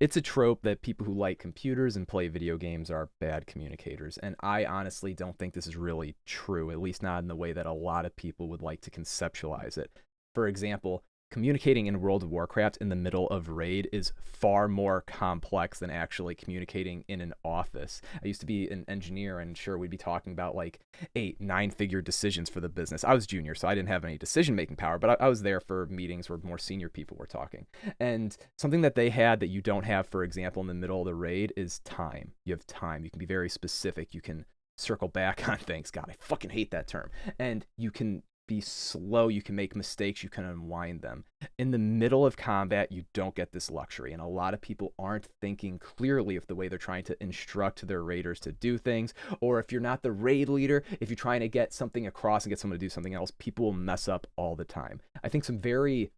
it's a trope that people who like computers and play video games are bad communicators. And I honestly don't think this is really true, at least not in the way that a lot of people would like to conceptualize it. For example, communicating in World of Warcraft in the middle of raid is far more complex than actually communicating in an office. I used to be an engineer, and sure, we'd be talking about like 8, 9 figure decisions for the business. I was junior, so I didn't have any decision making power, but I was there for meetings where more senior people were talking. And something that they had that you don't have, for example, in the middle of the raid is time. You have time. You can be very specific. You can circle back on things. God, I fucking hate that term. And you can be slow, you can make mistakes, you can unwind them. In the middle of combat, you don't get this luxury, and a lot of people aren't thinking clearly of the way they're trying to instruct their raiders to do things. Or if you're not the raid leader, if you're trying to get something across and get someone to do something else, people will mess up all the time. I think some very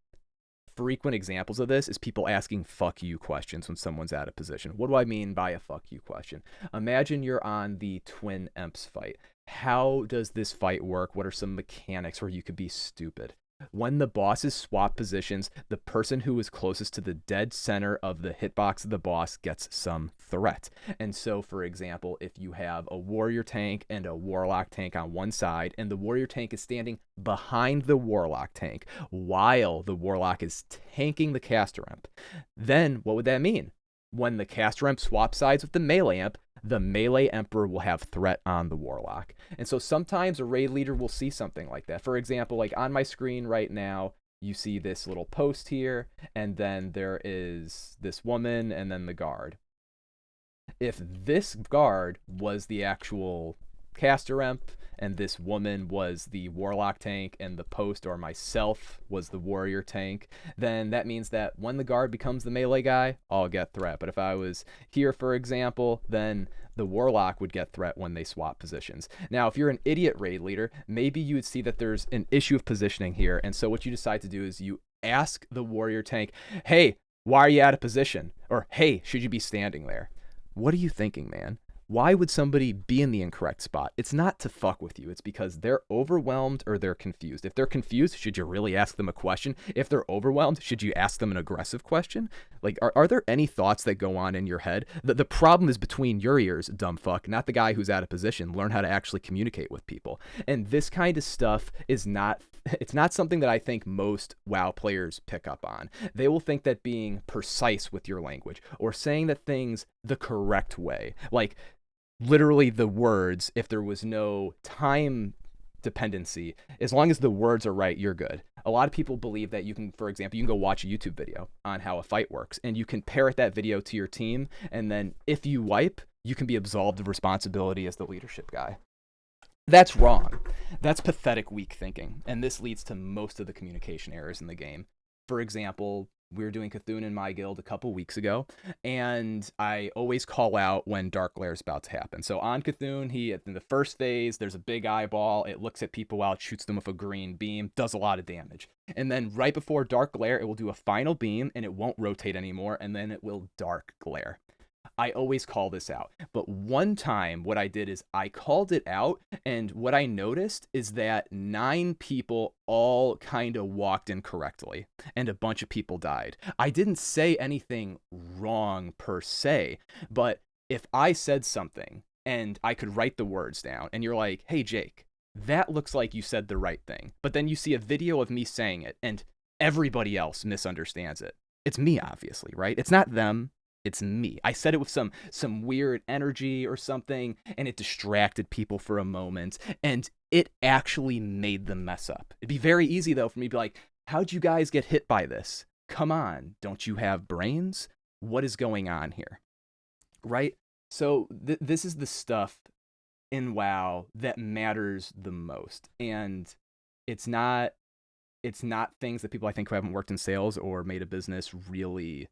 frequent examples of this is people asking fuck you questions when someone's out of position. What do I mean by a fuck you question? Imagine you're on the Twin Emps fight. How does this fight work? What are some mechanics where you could be stupid? When the bosses swap positions, the person who is closest to the dead center of the hitbox of the boss gets some threat. And so, for example, if you have a warrior tank and a warlock tank on one side, and the warrior tank is standing behind the warlock tank while the warlock is tanking the caster imp, then what would that mean? When the caster imp swaps sides with the melee emperor will have threat on the warlock. And so sometimes a raid leader will see something like that. For example, like on my screen right now, you see this little post here, and then there is this woman and then the guard. If this guard was the actual caster imp and this woman was the warlock tank and the post or myself was the warrior tank, then that means that when the guard becomes the melee guy, I'll get threat. But if I was here, for example, then the warlock would get threat when they swap positions. Now, if you're an idiot raid leader, maybe you would see that there's an issue of positioning here. And so what you decide to do is you ask the warrior tank, hey, why are you out of position? Or, hey, should you be standing there? What are you thinking, man? Why would somebody be in the incorrect spot? It's not to fuck with you. It's because they're overwhelmed or they're confused. If they're confused, should you really ask them a question? If they're overwhelmed, should you ask them an aggressive question? Like, are there any thoughts that go on in your head? The problem is between your ears, dumb fuck, not the guy who's out of position. Learn how to actually communicate with people. And this kind of stuff is not, it's not something that I think most WoW players pick up on. They will think that being precise with your language or saying that things the correct way, like literally the words, if there was no time dependency, as long as the words are right, you're good. A lot of people believe that you can, for example, you can go watch a YouTube video on how a fight works and you can parrot that video to your team, and then if you wipe, you can be absolved of responsibility as the leadership guy. That's wrong. That's pathetic, weak thinking, and this leads to most of the communication errors in the game. For example, we were doing Cthulhu in my guild a couple weeks ago, and I always call out when Dark Glare is about to happen. So on Cthulhu, in the first phase, there's a big eyeball. It looks at people while it shoots them with a green beam, does a lot of damage. And then right before Dark Glare, it will do a final beam, and it won't rotate anymore, and then it will Dark Glare. I always call this out. But one time, what I did is I called it out, and what I noticed is that 9 people all kind of walked incorrectly, and a bunch of people died. I didn't say anything wrong per se, but if I said something and I could write the words down, and you're like, hey, Jake, that looks like you said the right thing, but then you see a video of me saying it, and everybody else misunderstands it. It's me, obviously, right? It's not them. It's me. I said it with some weird energy or something, and it distracted people for a moment, and it actually made them mess up. It'd be very easy, though, for me to be like, how'd you guys get hit by this? Come on, don't you have brains? What is going on here? Right? So this is the stuff in WoW that matters the most, and it's not things that people I think who haven't worked in sales or made a business really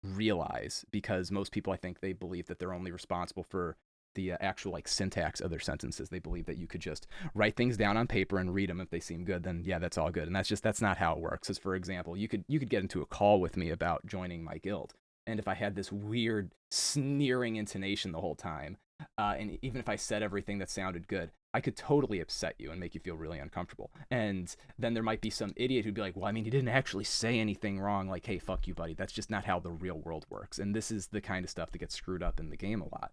realize, because most people, I think, they believe that they're only responsible for the actual like syntax of their sentences. They believe that you could just write things down on paper and read them. If they seem good, then yeah, that's all good. And that's not how it works. As for example, you could get into a call with me about joining my guild, and if I had this weird sneering intonation the whole time, and even if I said everything that sounded good, I could totally upset you and make you feel really uncomfortable. And then there might be some idiot who'd be like, well, I mean, he didn't actually say anything wrong. Like, hey, fuck you, buddy. That's just not how the real world works. And this is the kind of stuff that gets screwed up in the game a lot.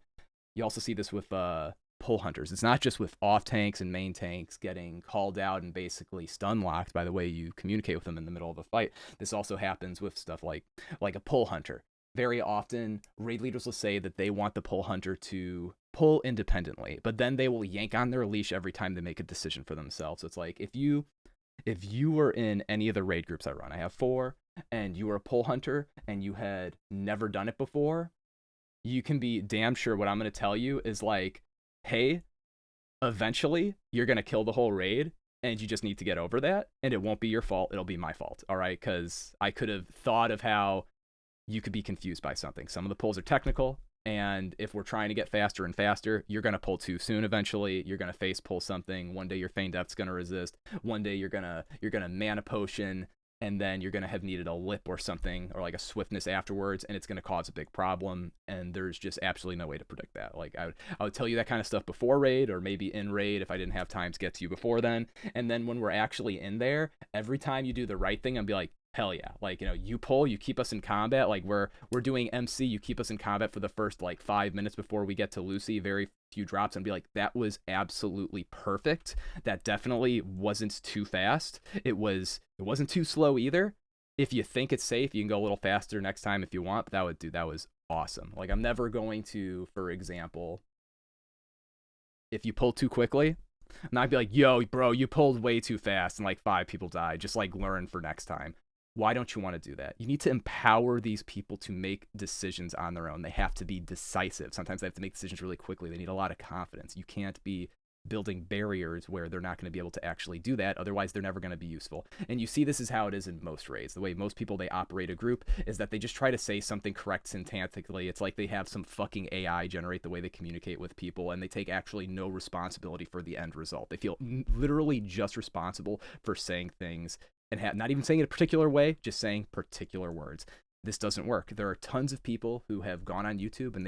You also see this with pull hunters. It's not just with off tanks and main tanks getting called out and basically stun locked by the way you communicate with them in the middle of a fight. This also happens with stuff like a pull hunter. Very often, raid leaders will say that they want the pull hunter to pull independently, but then they will yank on their leash every time they make a decision for themselves. So it's like if you were in any of the raid groups I run, I have 4, and you were a pull hunter and you had never done it before, you can be damn sure what I'm going to tell you is like, hey, eventually you're going to kill the whole raid and you just need to get over that, and it won't be your fault, it'll be my fault. All right, because I could have thought of how you could be confused by something. Some of the pulls are technical, and if we're trying to get faster and faster, you're going to pull too soon eventually. You're going to face pull something. One day your Feign Death's going to resist. One day you're going to mana potion, and then you're going to have needed a lip or something, or like a swiftness afterwards, and it's going to cause a big problem, and there's just absolutely no way to predict that. Like, I would tell you that kind of stuff before raid, or maybe in raid if I didn't have time to get to you before then, and then when we're actually in there, every time you do the right thing, I'd be like, hell yeah. Like, you know, you pull, you keep us in combat. Like, we're doing MC, you keep us in combat for the first like 5 minutes before we get to Lucy, very few drops, and be like, that was absolutely perfect. That definitely wasn't too fast. It wasn't too slow either. If you think it's safe, you can go a little faster next time if you want, but that was awesome. Like, I'm never going to, for example, if you pull too quickly, and I'd be like, yo, bro, you pulled way too fast and like 5 people died. Just like learn for next time. Why don't you want to do that? You need to empower these people to make decisions on their own. They have to be decisive. Sometimes they have to make decisions really quickly. They need a lot of confidence. You can't be building barriers where they're not going to be able to actually do that. Otherwise, they're never going to be useful. And you see this is how it is in most raids. The way most people, they operate a group is that they just try to say something correct syntactically. It's like they have some fucking AI generate the way they communicate with people, and they take actually no responsibility for the end result. They feel literally just responsible for saying things and not even saying it a particular way, just saying particular words. This doesn't work. There are tons of people who have gone on YouTube and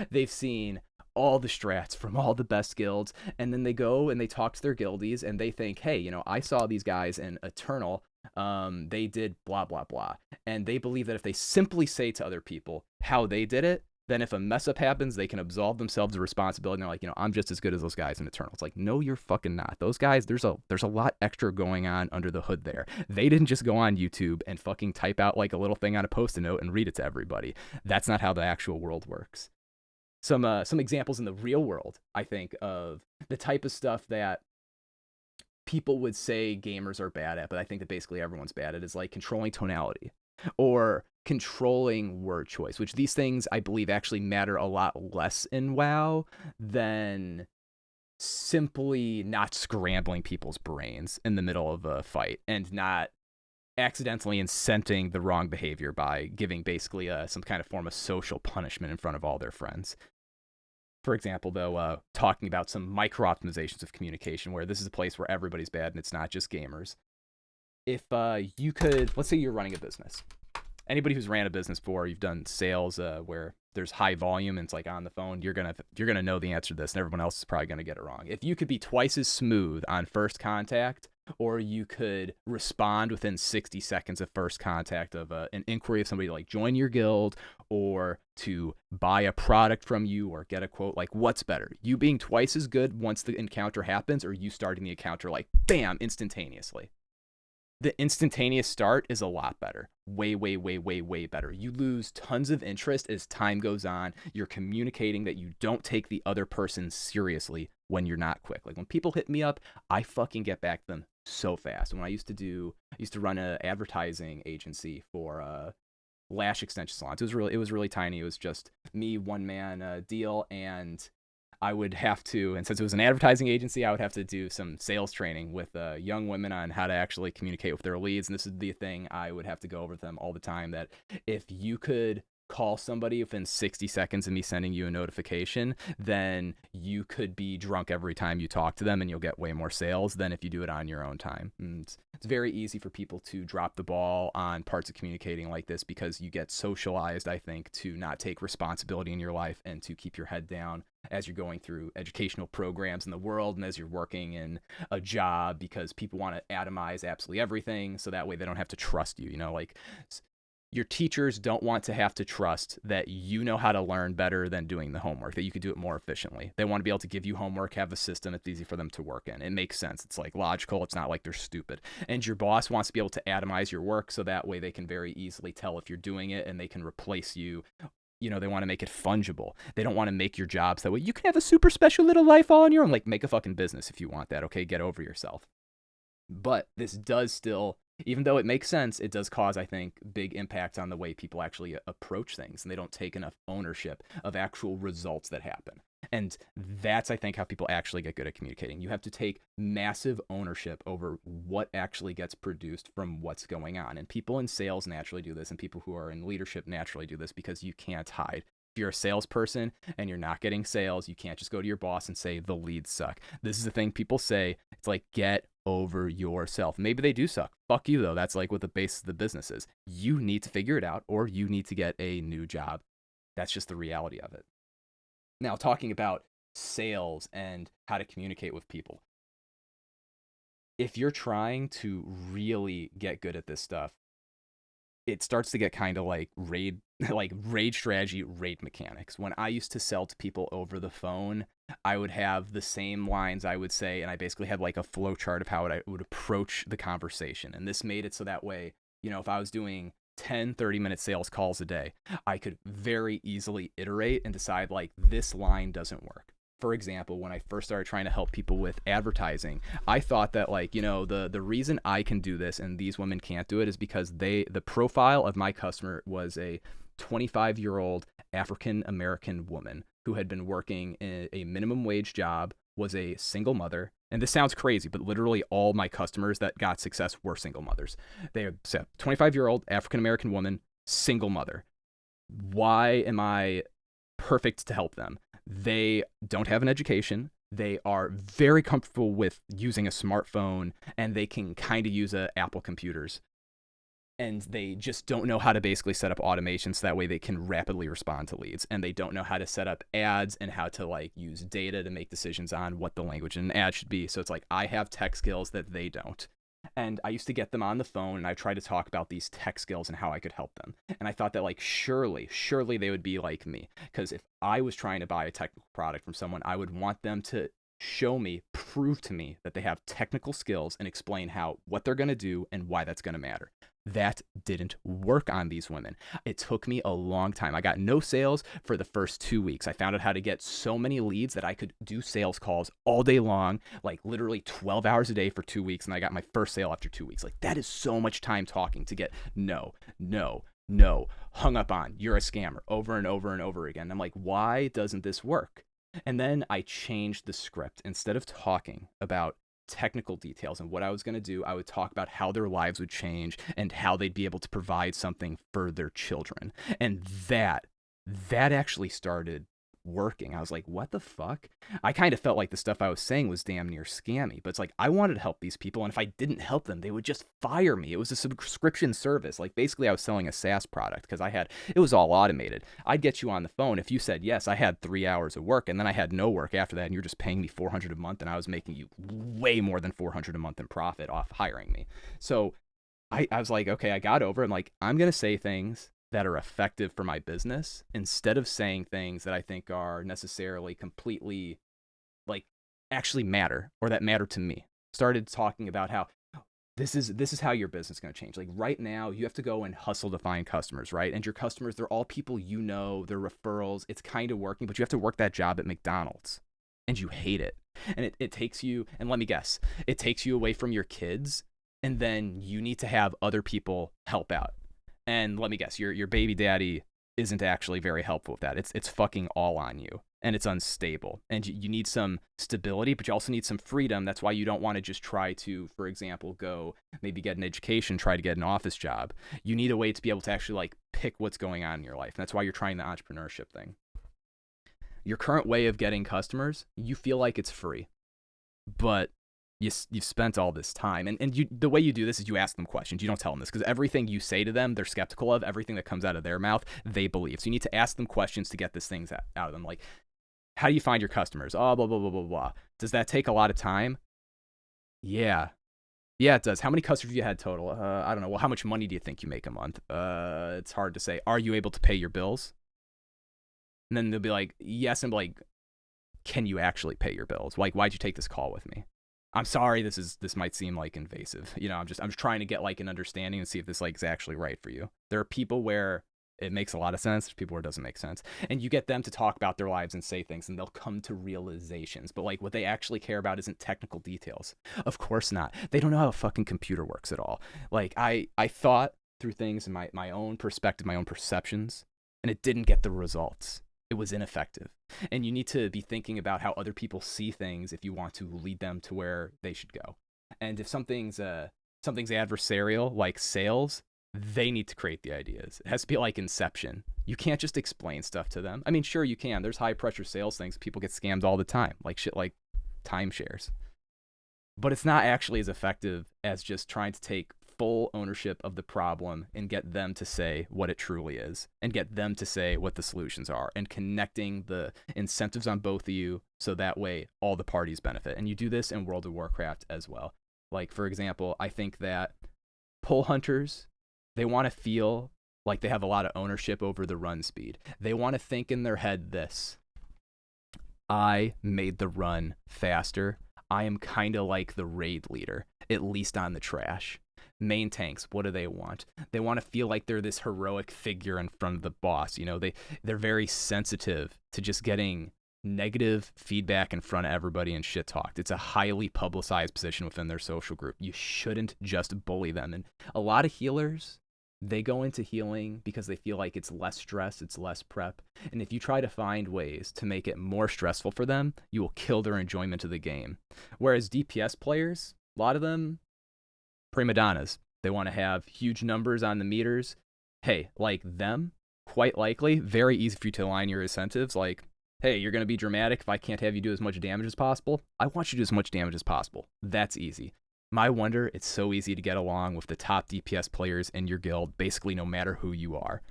they've seen all the strats from all the best guilds, and then they go and they talk to their guildies and they think, hey, you know, I saw these guys in Eternal, they did blah blah blah, and they believe that if they simply say to other people how they did it, then if a mess up happens, they can absolve themselves of responsibility. And they're like, you know, I'm just as good as those guys in Eternal. It's like, no, you're fucking not. Those guys, there's a lot extra going on under the hood there. They didn't just go on YouTube and fucking type out like a little thing on a Post-it note and read it to everybody. That's not how the actual world works. Some examples in the real world, I think, of the type of stuff that people would say gamers are bad at, but I think that basically everyone's bad at, is like controlling tonality or controlling word choice, which these things I believe actually matter a lot less in WoW than simply not scrambling people's brains in the middle of a fight and not accidentally incenting the wrong behavior by giving basically some kind of form of social punishment in front of all their friends. For example, though, talking about some micro optimizations of communication, where this is a place where everybody's bad and it's not just gamers. If you could, let's say you're running a business. Anybody who's ran a business before, you've done sales where there's high volume and it's like on the phone, you're gonna know the answer to this, and everyone else is probably gonna get it wrong. If you could be twice as smooth on first contact, or you could respond within 60 seconds of first contact of an inquiry of somebody to like join your guild or to buy a product from you or get a quote, like what's better? You being twice as good once the encounter happens, or you starting the encounter like bam, instantaneously? The instantaneous start is a lot better. Way, way, way, way, way better. You lose tons of interest as time goes on. You're communicating that you don't take the other person seriously when you're not quick. Like when people hit me up, I fucking get back to them so fast. When I used to run an advertising agency for lash extension salons. It was really tiny. It was just me, one man deal, and I would have to, and since it was an advertising agency, I would have to do some sales training with young women on how to actually communicate with their leads. And this is the thing I would have to go over with them all the time, that if you could call somebody within 60 seconds of me sending you a notification, then you could be drunk every time you talk to them and you'll get way more sales than if you do it on your own time. And it's very easy for people to drop the ball on parts of communicating like this because you get socialized, I think, to not take responsibility in your life and to keep your head down as you're going through educational programs in the world and as you're working in a job, because people want to atomize absolutely everything so that way they don't have to trust you. You know, like your teachers don't want to have to trust that you know how to learn better than doing the homework, that you could do it more efficiently. They want to be able to give you homework, have a system it's easy for them to work in. It makes sense. It's like logical. It's not like they're stupid. And your boss wants to be able to atomize your work so that way they can very easily tell if you're doing it and they can replace you. You know, they want to make it fungible. They don't want to make your jobs that way. You can have a super special little life all on your own. Like, make a fucking business if you want that, okay? Get over yourself. But this does still, even though it makes sense, it does cause, I think, big impacts on the way people actually approach things, and they don't take enough ownership of actual results that happen. And that's, I think, how people actually get good at communicating. You have to take massive ownership over what actually gets produced from what's going on. And people in sales naturally do this, and people who are in leadership naturally do this because you can't hide. If you're a salesperson and you're not getting sales, you can't just go to your boss and say the leads suck. This is the thing people say. It's like, get over yourself. Maybe they do suck. Fuck you, though. That's like what the base of the business is. You need to figure it out, or you need to get a new job. That's just the reality of it. Now, talking about sales and how to communicate with people. If you're trying to really get good at this stuff, it starts to get kind of like raid strategy, raid mechanics. When I used to sell to people over the phone, I would have the same lines I would say, and I basically had like a flow chart of how I would approach the conversation. And this made it so that way, you know, if I was doing 10, 30-minute sales calls a day, I could very easily iterate and decide like this line doesn't work. For example, when I first started trying to help people with advertising, I thought that like, you know, the reason I can do this and these women can't do it is because the profile of my customer was a 25-year-old African American woman who had been working in a minimum wage job, was a single mother. And this sounds crazy, but literally all my customers that got success were single mothers. They are 25-year-old African American woman, single mother. Why am I perfect to help them? They don't have an education. They are very comfortable with using a smartphone, and they can kind of use Apple computers. And they just don't know how to basically set up automation so that way they can rapidly respond to leads. And they don't know how to set up ads and how to like use data to make decisions on what the language in an ad should be. So it's like I have tech skills that they don't. And I used to get them on the phone and I tried to talk about these tech skills and how I could help them. And I thought that like, surely they would be like me. Because if I was trying to buy a technical product from someone, I would want them to show me, prove to me that they have technical skills and explain what they're going to do and why that's going to matter. That didn't work on these women. It took me a long time. I got no sales for the first 2 weeks. I found out how to get so many leads that I could do sales calls all day long, like literally 12 hours a day for 2 weeks. And I got my first sale after 2 weeks. Like that is so much time talking to get no, hung up on, you're a scammer over and over and over again. I'm like, why doesn't this work? And then I changed the script. Instead of talking about technical details and what I was going to do, I would talk about how their lives would change and how they'd be able to provide something for their children. And that actually started working. I was like, what the fuck? I kind of felt like the stuff I was saying was damn near scammy, but it's like I wanted to help these people, and if I didn't help them, they would just fire me. It was a subscription service. Like basically I was selling a SaaS product because it was all automated. I'd get you on the phone. If you said yes, I had 3 hours of work, and then I had no work after that, and you're just paying me $400 a month, and I was making you way more than $400 a month in profit off hiring me. So I was like, okay, I got over it. I'm like, I'm going to say things that are effective for my business instead of saying things that I think are necessarily completely like actually matter or that matter to me. Started talking about how this is how your business is going to change. Like right now you have to go and hustle to find customers, right? And your customers, they're all people you know, they're referrals. It's kind of working, but you have to work that job at McDonald's and you hate it. And it takes you, and let me guess, it takes you away from your kids, and then you need to have other people help out. And let me guess, your baby daddy isn't actually very helpful with that. It's fucking all on you, and it's unstable, and you need some stability, but you also need some freedom. That's why you don't want to just try to, for example, go maybe get an education, try to get an office job. You need a way to be able to actually like pick what's going on in your life. And that's why you're trying the entrepreneurship thing. Your current way of getting customers, you feel like it's free, but you've spent all this time, and the way you do this is you ask them questions. You don't tell them this, because everything you say to them, they're skeptical of. Everything that comes out of their mouth, they believe. So you need to ask them questions to get these things out of them. Like, how do you find your customers? Oh, blah, blah, blah, blah, blah. Does that take a lot of time? Yeah. Yeah, it does. How many customers have you had total? I don't know. Well, how much money do you think you make a month? It's hard to say. Are you able to pay your bills? And then they'll be like, yes. And be like, can you actually pay your bills? Like, why'd you take this call with me? I'm sorry, this might seem like invasive. I'm just trying to get like an understanding and see if this like is actually right for you. There are people where it makes a lot of sense. There's people where it doesn't make sense. And you get them to talk about their lives and say things, and they'll come to realizations. But like what they actually care about isn't technical details. Of course not. They don't know how a fucking computer works at all. Like I thought through things in my own perspective, my own perceptions, and it didn't get the results. It was ineffective. And you need to be thinking about how other people see things if you want to lead them to where they should go. And if something's adversarial, like sales, they need to create the ideas. It has to be like Inception. You can't just explain stuff to them. I mean, sure you can. There's high pressure sales things. People get scammed all the time, like shit like timeshares. But it's not actually as effective as just trying to take full ownership of the problem and get them to say what it truly is, and get them to say what the solutions are, and connecting the incentives on both of you so that way all the parties benefit. And you do this in World of Warcraft as well. Like, for example, I think that pull hunters, they want to feel like they have a lot of ownership over the run speed. They want to think in their head this: I made the run faster. I am kind of like the raid leader, at least on the trash. Main tanks, what do they want? They want to feel like they're this heroic figure in front of the boss. They're very sensitive to just getting negative feedback in front of everybody and shit talked. It's a highly publicized position within their social group. You shouldn't just bully them. And a lot of healers, they go into healing because they feel like it's less stress, it's less prep. And if you try to find ways to make it more stressful for them, you will kill their enjoyment of the game. Whereas DPS players, a lot of them, prima donnas. They want to have huge numbers on the meters. Hey, like them, quite likely, very easy for you to align your incentives. Like, hey, you're going to be dramatic if I can't have you do as much damage as possible. I want you to do as much damage as possible. That's easy. My wonder, it's so easy to get along with the top DPS players in your guild, basically no matter who you are.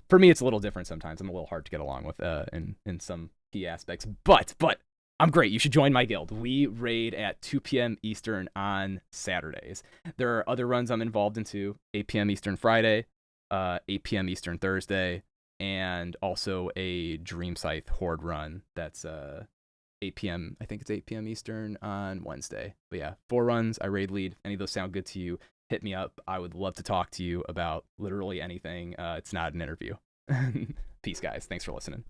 For me, it's a little different sometimes. I'm a little hard to get along with in some key aspects. But I'm great. You should join my guild. We raid at 2 p.m. Eastern on Saturdays. There are other runs I'm involved in too. 8 p.m. Eastern Friday, 8 p.m. Eastern Thursday, and also a Dream Scythe Horde run that's 8 p.m. I think it's 8 p.m. Eastern on Wednesday. But yeah, 4 runs. I raid lead. Any of those sound good to you, hit me up. I would love to talk to you about literally anything. It's not an interview. Peace, guys. Thanks for listening.